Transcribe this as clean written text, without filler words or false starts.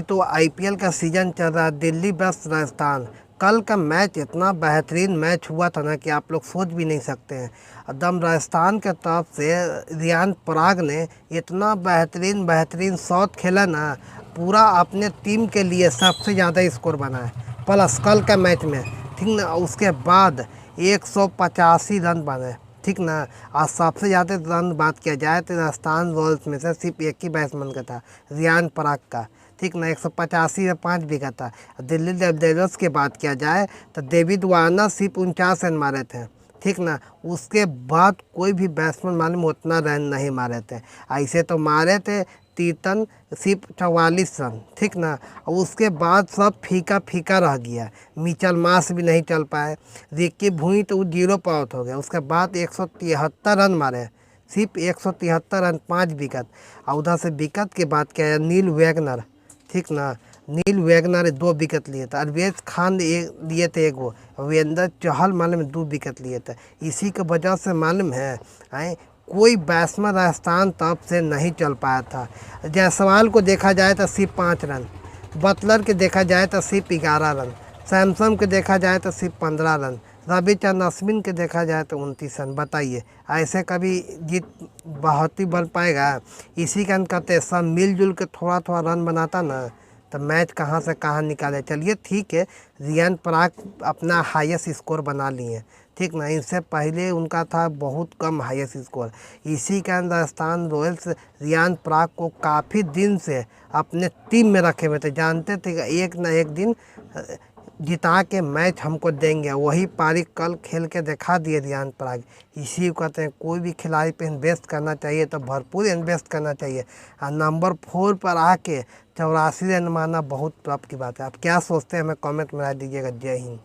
अभी तो आईपीएल का सीज़न चल रहा है, दिल्ली वर्सेस राजस्थान। कल का मैच इतना बेहतरीन मैच हुआ था ना कि आप लोग सोच भी नहीं सकते हैं। एकदम राजस्थान के तरफ से रियान पराग ने इतना बेहतरीन बेहतरीन शॉट खेला ना, पूरा अपने टीम के लिए सबसे ज़्यादा स्कोर बनाया प्लस कल का मैच में, ठीक ना। उसके बाद 185 रन बने, ठीक ना। और सबसे ज़्यादा रन बात किया जाए तो राजस्थान रॉयल्स में से सिर्फ एक ही बैट्समैन का था, रियान पराग का, ठीक ना। 185 में 5 विकेट था। दिल्ली डेविलियर्स की बात किया जाए तो डेविड वार्नर सिर्फ 49 रन मारे थे, ठीक ना। उसके बाद कोई भी बैट्समैन मालूम उतना रन नहीं मारे थे। ऐसे तो मारे थे तीतन सिर्फ 44 रन, ठीक ना। और उसके बाद सब फीका फीका रह गया। मिचेल मार्श भी नहीं चल पाए, रिकी भुई तो 0 पर आउट हो गया। उसके बाद 173 रन मारे, सिर्फ 173 रन, 5 विकेट। और उधर से विकेट की बात किया जाए, नील वैगनर, ठीक ना। नील वैगनर 2 विकेट लिए थे, अरवेज खान लिए थे 1 गो, वीरेंद्र चहल मालूम 2 विकेट लिए थे। इसी की वजह से मालूम है कोई बैट्समैन राजस्थान तरफ से नहीं चल पाया था। जायसवाल को देखा जाए तो सिर्फ 5 रन, बटलर के देखा जाए तो सिर्फ 11 रन, सैमसन के देखा जाए तो सिर्फ 15 रन, रविचंद्रन अश्विन के देखा जाए तो 29 रन। बताइए ऐसे कभी जीत बहुत ही बन पाएगा? इसी कारण कहते सब मिलजुल के थोड़ा थोड़ा रन बनाता ना तो मैच कहाँ से कहाँ निकाले। चलिए ठीक है, रियान पराग अपना हाईएस्ट स्कोर बना लिए, ठीक ना। इससे पहले उनका था बहुत कम हाईएस्ट स्कोर। इसी कारण राजस्थान रॉयल्स रियान पराग को काफ़ी दिन से अपने टीम में रखे हुए थे, जानते थे कि एक ना एक दिन जिता के मैच हमको देंगे। वही पारी कल खेल के दिखा दिए रियान पराग। इसी को कहते हैं कोई भी खिलाड़ी पे इन्वेस्ट करना चाहिए तो भरपूर इन्वेस्ट करना चाहिए। और नंबर 4 पर आके 84 रन मारना बहुत टफ की बात है। आप क्या सोचते हैं हमें कमेंट में राय दीजिएगा। जय हिंद।